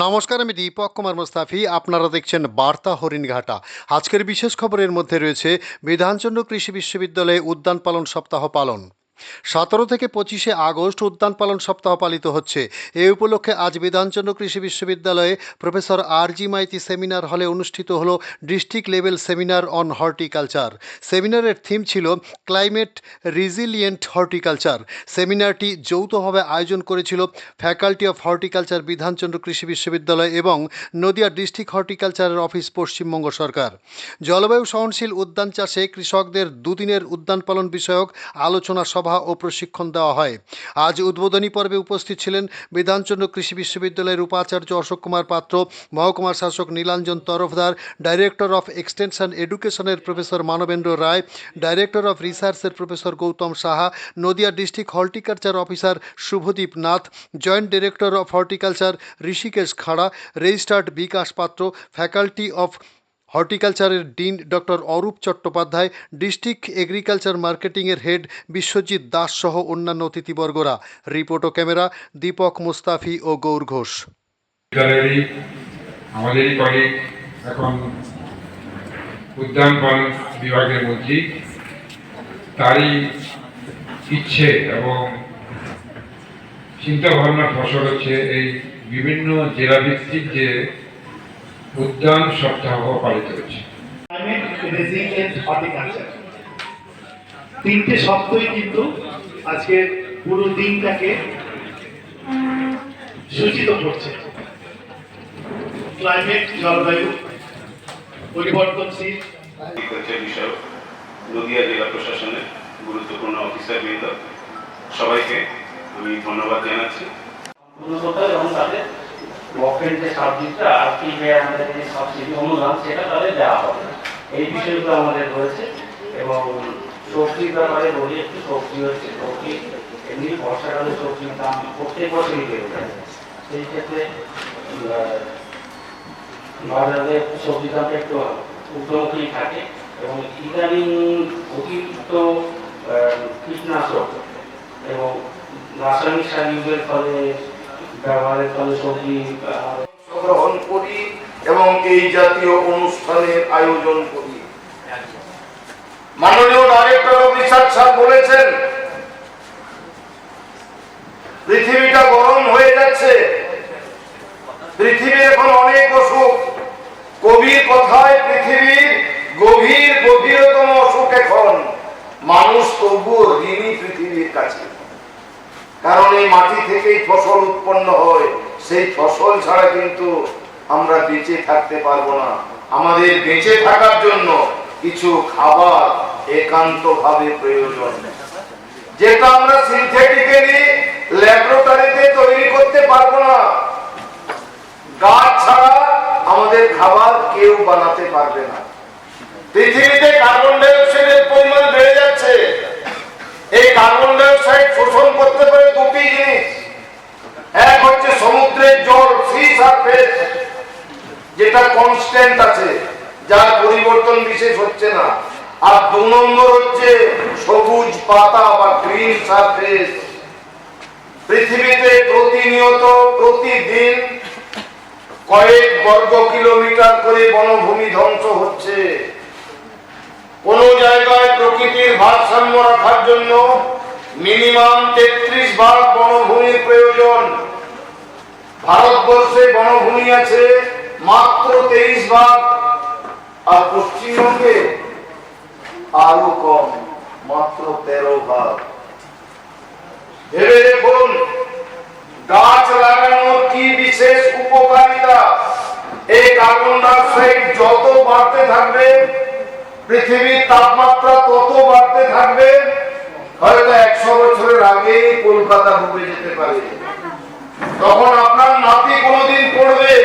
নমস্কার, আমি দীপক কুমার মুস্তাফি। আপনারা দেখছেন বার্তা হরিণঘাটা। আজকের বিশেষ খবরের মধ্যে রয়েছে বিধানচন্দ্র কৃষি বিশ্ববিদ্যালয়ে উদ্যান পালন সপ্তাহ পালন। 17 থেকে 25শে আগস্ট উদ্যান পালন সপ্তাহ পালিত হচ্ছে। এই উপলক্ষে আজ বিধানচন্দ্র কৃষি বিশ্ববিদ্যালয়ে প্রফেসর আর.জি. মাইতি সেমিনার হলে অনুষ্ঠিত হলো district level seminar on horticulture. সেমিনারের থিম ছিল ক্লাইমেট রিজিলিয়েন্ট হর্টিকালচার। সেমিনারটি যৌথভাবে আয়োজন করেছিল faculty of horticulture Bidhanchandra Krishi Viswavidyalaya এবং নদিয়া ডিস্ট্রিক্ট হর্টিকালচারের অফিস পশ্চিমবঙ্গ সরকার। জলবায়ু সহনশীল উদ্যান চাষে কৃষকদের দুদিনের উদ্যান পালন বিষয়ক আলোচনা সভা ও প্রশিক্ষণ দেওয়া হয়। আজ উদ্বোধনী পর্বে উপস্থিত ছিলেন বিধানচন্দ্র কৃষি বিশ্ববিদ্যালয়ের উপাচার্য অশোক কুমার পাত্র, মহকুমা শাসক Nilanjan Tarafdar, director of extension এডুকেশনের professor Manabendra Roy, director of রিসার্চের professor Gautam Saha, Nadia district horticulture officer Subhadip Nath, joint director of horticulture Rishikesh Khara, registrar Bikash Patra, faculty of হর্টিকালচারের dean doctor Arup Chattopadhyay, district agriculture মার্কেটিংয়ের হেড বিশ্বজিৎ দাস সহ অন্যান্য অতিথিবর্গরা। রিপোর্ট ও ক্যামেরা দীপক মুস্তাফি ও গৌর ঘোষ। আমাদেরই কলিগ, এখন উদ্যান পালন বিভাগের মন্ত্রী, তারই ইচ্ছে এবং চিন্তা ভাবনার ফসল হচ্ছে এই বিভিন্ন জেলা ভিত্তিক যে উদ্যান সপ্তাহ পালিত হচ্ছে। তিনটে শব্দই কিন্তু আজকে পুরো দিনটাকে সূচিত করছে। ক্লাইমেট, জলবায়ু পরিবর্তনশীল বিষয়। নদিয়া জেলা প্রশাসনের গুরুত্বপূর্ণ অফিসারবৃন্দ সবাইকে আমি ধন্যবাদ জানাচ্ছি। এবং তাদের বকের যে সাবজেক্টটা আজকে আমাদের যে সাবসিডি অনুদান সেটা তাদের দেওয়া হবে, এই বিষয়গুলো আমাদের রয়েছে। এবং সবজির ব্যাপারে বলি, একটু সবজি হচ্ছে, সবজি এমনি বর্ষাকালে সবজির দাম প্রত্যেক বছরই বেড়ে যায়। সেই ক্ষেত্রে বাজারে সবজির দামটা একটু ঊর্ধ্বমুখী থাকে এবং ইদানিং অতিরিক্ত কীটনাশক এবং রাসায়নিক সার ইউজের ফলে, ব্যবহারের ফলে সবজি গ্রহণ করি এবং এই জাতীয় অনুষ্ঠানের আয়োজন করি। মাননীয় ডাইরেক্টর অফ রিসার্চ স্যার বলেছেন পৃথিবীটা গরম হয়ে যাচ্ছে, পৃথিবী এখন অনেক অসুখ। কবির কথায় পৃথিবীর গভীরতম অসুখ এখন। মানুষ তবুও ঋণী পৃথিবীর কাছে, কারণ এই মাটি থেকেই ফসল উৎপন্ন হয়। সেই ফসল ছাড়া কিন্তু আমরা বেঁচে থাকতে পারবো না। আমাদের বেঁচে থাকার জন্য কিছু খাবার একান্তভাবে প্রয়োজন, যেটা আমরা সিনথেটিক্যালি ল্যাবরেটরিতে তৈরি করতে পারবো না। গাছ ছাড়া আমাদের খাবার কেউ বানাতে পারবে না। পৃথিবীতে কার্বন ডাই অক্সাইডের পরিমাণ বেড়ে যাচ্ছে। এই কার্বন ডাই অক্সাইড শোষণ করতে পারে দুটি জিনিস। এক হচ্ছে সমুদ্রের জল, সি সারফেস, যেটা কনস্ট্যান্ট আছে, যার পরিবর্তন বিশেষ হচ্ছে না। আর 2 নম্বর হচ্ছে সবুজ পাতা বা গ্রিন সারফেস। পৃথিবীতে প্রতিনিয়ত প্রতিদিন কয়েক বর্গ কিলোমিটার করে বনভূমি ধ্বংস হচ্ছে। কোন জায়গায় প্রকৃতির ভারসাম্য রাখার জন্য মিনিমাম 33 ভাগ বনভূমির প্রয়োজন। ভারতবর্ষে বনভূমি আছে মাত্র 23 ভাগ, আর পশ্চিমবঙ্গে আরো কম, মাত্র 13 ভাগ। ভেবে দেখুন গাছ লাগানোর কি বিশেষ উপকারিতা। এই কার্বন ডাই অক্সাইড যত বাড়তে থাকবে, পৃথিবীর তাপমাত্রা তত বাড়তে থাকবে। হয়তো 100 বছরের আগে কলকাতা ডুবে যেতে পারে। তখন আপনার নাতি কোনদিন পড়বে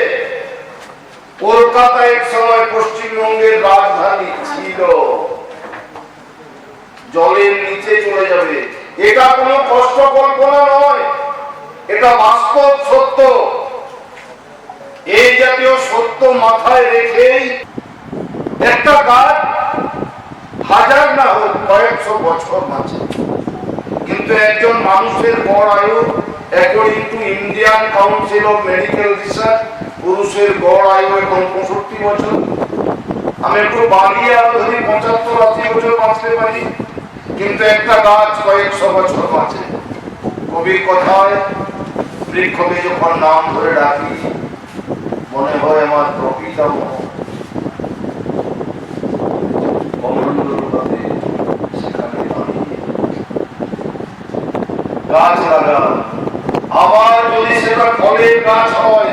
কলকাতা এক সময় পশ্চিমবঙ্গের রাজধানী ছিল, জলের নিচে চলে যাবে। এটা কোনো কষ্ট কল্পনা নয়, এটা বাস্তব সত্য। এই জাতীয় সত্য মাথায় রেখেই একটা গাছ হাজার না হোক কয়েকশো বছর বাঁচে, কিন্তু একজন মানুষের গড় আয়ু according to Indian council of medical research পুরুষের গড় আয়ু এখন 65 বছর, আমি একটু বাড়িয়ে আরো যদি 75-80 বছর বাঁচতে পারি, কিন্তু একটা গাছ কয়েকশো বছর বাঁচে। কবির কথায় বৃক্ষকে যখন নাম ধরে ডাকি মনে হয় আমার প্রকৃতম কমণ্ডলভাবে সেখানে দাঁড়িয়ে। গাছ লাগা, আবার যদি সেটা ফলের গাছ হয়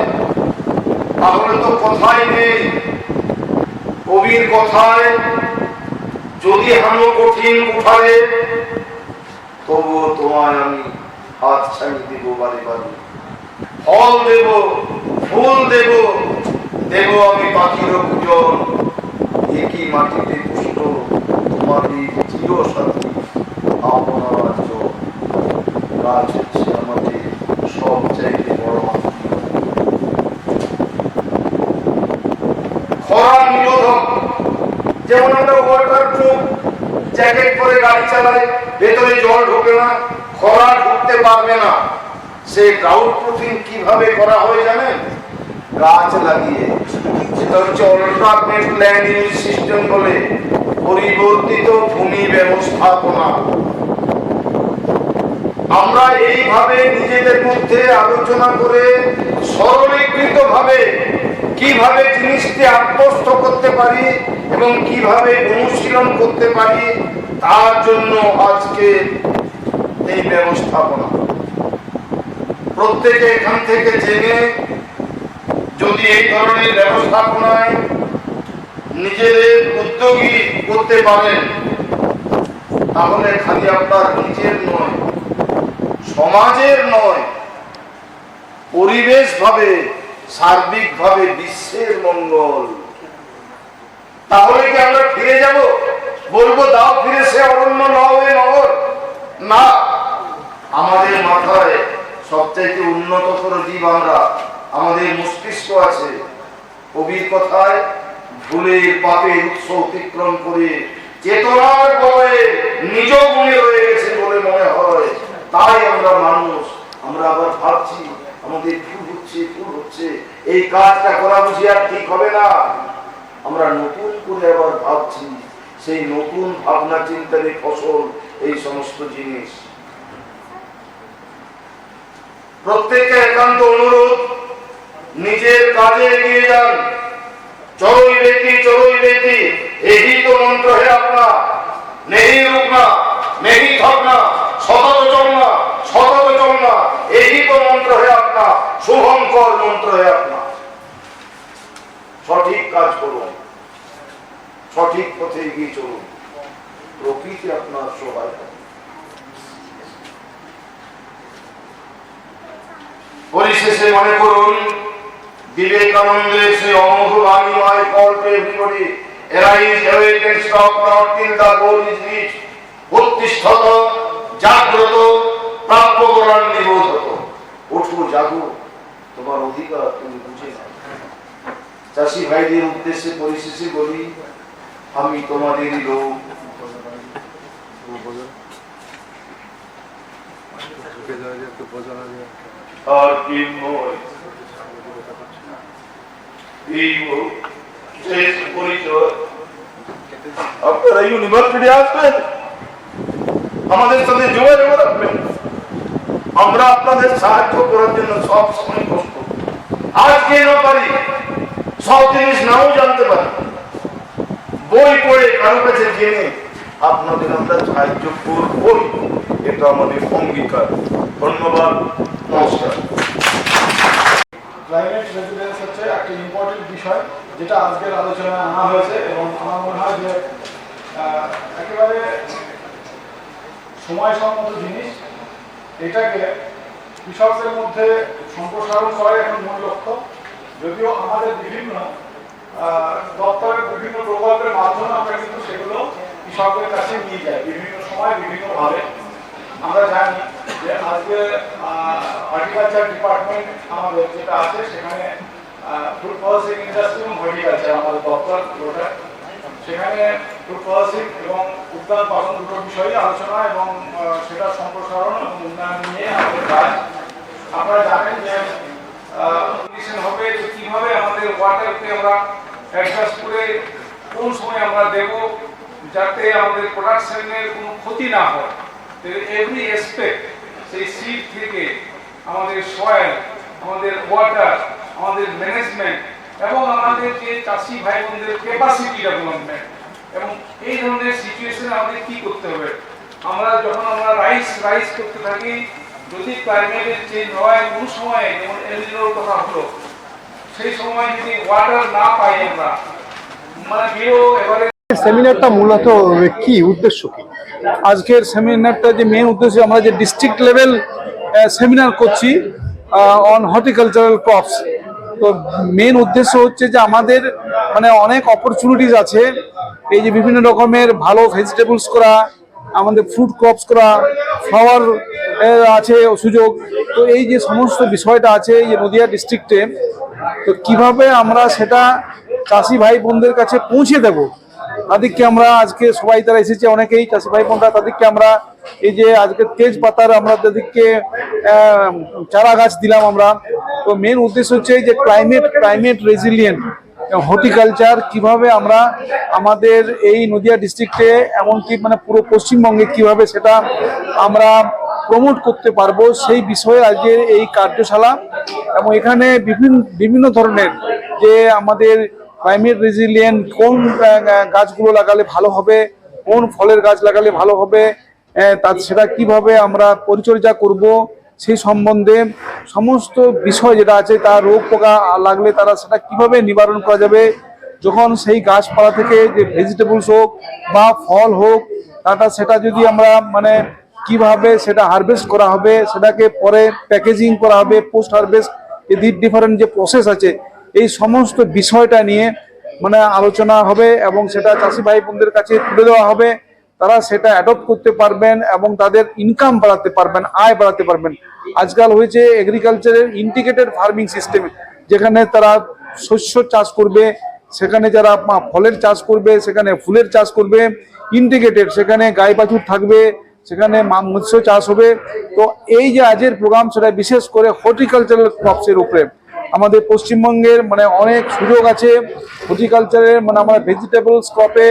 তাহলে তো কথাই নেই। কবির কথায় যদি হানো কঠিন কুঠারে, তবুও তোমায় আমি হাত ছাড়ি দেব বারে বারে। ফল দেব, ফুল দেব, দেব আমি পাখির পূজন। একই মাটিতে পুষ্ট তোমাদের চির সাথী আপনার চোখ। গাছ হচ্ছে আমাদের সব চাইতে বড় আত্মীয়। খরা নিরোধক, যেমন আমরা ওয়াটার প্রুফ জ্যাকেট পরে গাড়ি চালাই, ভেতরে জল ঢোকে না, খরা ঢুকতে পারবে না। সেই গ্রাউন্ড প্রুফিং কিভাবে করা হয় জানেন? গাছ লাগিয়ে। সেটা হচ্ছে অল্টারনেট ল্যান্ড ইউজ সিস্টেম বলে, পরিবর্তিত ভূমি ব্যবস্থাপনা। আমরা এইভাবে নিজেদের মধ্যে আলোচনা করে সরলীকৃত ভাবে কিভাবে জিনিসটি আত্মস্থ করতে পারি এবং কিভাবে অনুশীলন করতে পারি, তার জন্য আজকে এই ব্যবস্থাপনা। প্রত্যেকে এখান থেকে জেনে যদি এই ধরনের ব্যবস্থাপনায় নিজেদের উদ্যোগী করতে পারেন, তাহলে খালি আপনার নিজের নয়, সমাজের নয়, পরিবেশ ভাবে সার্বিক ভাবে বিশ্বের মঙ্গল। তাহলে কি আমরা ফিরে যাব, বলবো দাও ফিরে সে অরণ্য নয় নগর? না, আমাদের মাথায় সবচাইতে উন্নততর জীব আমরা, আমাদের মস্তিষ্ক আছে। কবির কথায় ভুলের পাপের উৎস অতিক্রম করে চেতনার বয়ে নিজ গুণে রয়ে গেছে বলে মনে হয়। তাই আমরা মানুষ, আমরা আবার ভাবছি আমাদের ভুল হচ্ছে, এই কাজটা করা বুঝি আর ঠিক হবে না। আমরা নতুন করে আবার ভাবছি, সেই নতুন ভাবনা চিন্তার ফসল এই সমস্ত জিনিস। প্রত্যেকে একান্ত অনুরোধ, নিজের কাজে এগিয়ে যান। চড়ই বেটি এই তো মন্ত্র হে আপনা, নেই রুকনা, নেই থকনা, সতত চলনা, এই তো মন্ত্র হে আপনা, শুভঙ্কর মন্ত্র হে আপনা। সঠিক কাজ করুন, সঠিক পথে এগিয়ে চলুন, প্রকৃতি আপনার সহায় হবে। পরিশেষে মনে করুন, বিবেকানন্দের সেই অমোঘ বাণী, my call to everybody, arise, awake and stop not till the goal is reached. উত্তিষ্ঠত, জাগ্রত, প্রাপ্য করার নিবোধত। ওঠো, জাগো, তোমার অধিকার তুমি বুঝে নাও। চাষি ভাইদের উদ্দেশ্যে পরিশেষে বলি, আমি তোমাদেরই লোক। আর কি নয়, এই শেষ পরিচয়। আপনারা ইউনিভার্সিটি আসবেন, আমাদের সাথে যোগাযোগ রাখবেন, আমরা আপনাদের সাহায্য করার জন্য সব সময় প্রস্তুত। আজকে না পারি, সব জিনিস নাও জানতে পারি, বই পড়ে কারো কাছে জেনে আপনাদের আমরা সাহায্য করবই, এটা আমাদের অঙ্গীকার। ধন্যবাদ, নমস্কার। ক্লাইমেট রেজিলিয়েন্স হচ্ছে একটা ইম্পর্টেন্ট বিষয়, যেটা আজকের আলোচনায় আনা হয়েছে এবং আমার মনে হয় যে একেবারে সময়সম্মত জিনিস। এটাকে কৃষকদের মধ্যে সম্প্রসারণ করাই এখন মূল লক্ষ্য। যদিও আমাদের বিভিন্ন দপ্তরের বিভিন্ন প্রকল্পের মাধ্যমে আমরা কিন্তু সেগুলো কৃষকদের কাছে নিয়ে যাই বিভিন্ন সময় বিভিন্নভাবে। আমরা জানি যে আজকে হর্টিকালচার ডিপার্টমেন্ট আমাদের যেটা আছে, সেখানে ফুড প্রসেসিং ইন্ডাস্ট্রি এবং হর্টিকালচার আমাদের দপ্তর ওটা, সেখানে ফুড প্রসেসিং এবং উদ্যান পালন দুটো বিষয়ে আলোচনা এবং সেটার সম্প্রসারণ এবং উন্নয়ন নিয়ে আমাদের কাজ। আপনারা জানেন যে কন্ডিশন হবে, তো কিভাবে আমাদের ওয়াটারকে আমরা অ্যাডজাস্ট করে কোন সময় আমরা দেব যাতে আমাদের প্রোডাকশনের কোনো ক্ষতি না হয়। এভরি অ্যাসপেক্ট, সেই সিড থেকে আমাদের সয়েল, আমাদের ওয়াটার, আমাদের ম্যানেজমেন্ট এবং আমাদের যে চাষি ভাই বোনদের ক্যাপাসিটি ডেভেলপমেন্ট, এবং এই ধরনের সিচুয়েশনে আমাদের কি করতে হবে। যখন আমরা রাইস করতে থাকি, যদি ক্লাইমেটের চেঞ্জ হয় কোন সময়, যেমন এলনিনোর কথা হলো, সেই সময় যদি ওয়াটার না পাই আমরা, মানে এবারে সেমিনারটা মূলত কি উদ্দেশ্য কি? আজকের সেমিনারটা যে মেন উদ্দেশ্য, আমরা যে ডিস্ট্রিক্ট লেভেল সেমিনার করছি অন হর্টিকালচারাল ক্রপস, তো মেন উদ্দেশ্য হচ্ছে যে আমাদের মানে অনেক অপরচুনিটিস আছে, এই যে বিভিন্ন রকমের ভালো ভেজিটেবলস করা, আমাদের ফ্রুট ক্রপস করা, ফ্লাওয়ার আছে সুযোগ, তো এই যে সমস্ত বিষয়টা আছে এই যে নদিয়া ডিস্ট্রিক্টে, তো কিভাবে আমরা সেটা চাষি ভাই বোনদের কাছে পৌঁছে দেব, তাদেরকে আমরা আজকে সবাই তারা এসেছে, অনেকেই চাষি ভাই বোনরা, তাদেরকে আমরা এই যে আজকে তেজপাতার আমরা তাদেরকে চারা গাছ দিলাম আমরা। তো মেন উদ্দেশ্য হচ্ছে যে ক্লাইমেট রেজিলিয়েন্ট হর্টিকালচার কিভাবে আমরা আমাদের এই নদিয়া ডিস্ট্রিক্টে, এমনকি মানে পুরো পশ্চিমবঙ্গে কিভাবে সেটা আমরা প্রমোট করতে পারবো, সেই বিষয়ে আজকের এই কার্যশালা। এবং এখানে বিভিন্ন ধরনের যে আমাদের ক্লাইমেট রেজিলিয়েন্ট কোন গাছগুলো লাগালে ভালো হবে, কোন ফলের গাছ লাগালে ভালো হবে, সেটা কিভাবে আমরা পরিচর্যা করব, সেই সম্বন্ধে সমস্ত বিষয় যেটা আছে, তার রোগ পোকা লাগলে তারা সেটা কিভাবে নিবারণ করা যাবে, যখন সেই গাছপালা থেকে যে ভেজিটেবলস হোক বা ফল হোক, সেটা যদি আমরা মানে কিভাবে সেটা হারভেস্ট করা হবে, সেটাকে পরে প্যাকেজিং করা হবে, পোস্ট হারভেস্ট, এই ডিফারেন্ট যে প্রসেস আছে, এই সমস্ত বিষয়টা নিয়ে মানে আলোচনা হবে এবং সেটা চাষি ভাই বোনদের কাছে তুলে দেওয়া হবে। তারা সেটা অ্যাডপ্ট করতে পারবেন এবং তাদের ইনকাম বাড়াতে পারবেন, আয় বাড়াতে পারবেন। আজকাল হয়েছে এগ্রিকালচারের ইন্টিগ্রেটেড ফার্মিং সিস্টেম, যেখানে তারা শস্য চাষ করবে, সেখানে যারা ফলের চাষ করবে, সেখানে ফুলের চাষ করবে, ইন্টিগ্রেটেড, সেখানে গাই বাছুর থাকবে, সেখানে মৎস্য চাষ হবে। তো এই যে আজকের প্রোগ্রাম, সেটা বিশেষ করে হর্টিকালচারাল ক্রপসের উপরে আমাদের পশ্চিমবঙ্গের মানে অনেক সুযোগ আছে হর্টিকালচারের, মানে আমরা ভেজিটেবলস ক্রপে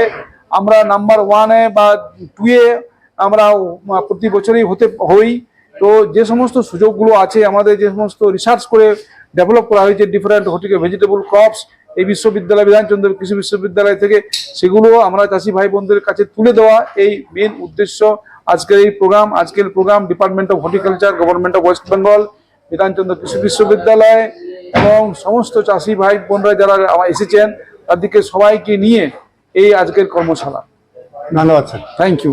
আমরা নাম্বার 1-এ বা 2-এ আমরা প্রতি বছরই হই। তো যে সমস্ত সুযোগগুলো আছে, আমাদের যে সমস্ত রিসার্চ করে ডেভেলপ করা হয়েছে ডিফারেন্ট ভেজিটেবল ক্রপস এই বিশ্ববিদ্যালয়, বিধানচন্দ্র কৃষি বিশ্ববিদ্যালয় থেকে, সেগুলো আমরা চাষি ভাই বোনদের কাছে তুলে দেওয়া এই মেন উদ্দেশ্য আজকের এই প্রোগ্রাম। আজকের program department of horticulture, government of West Bengal, Bidhanchandra Krishi Viswavidyalaya এবং সমস্ত চাষি ভাই বোনরা যারা এসেছেন, তাদেরকে সবাইকে নিয়ে এই আজকের কর্মশালা। ধন্যবাদ স্যার। Thank you.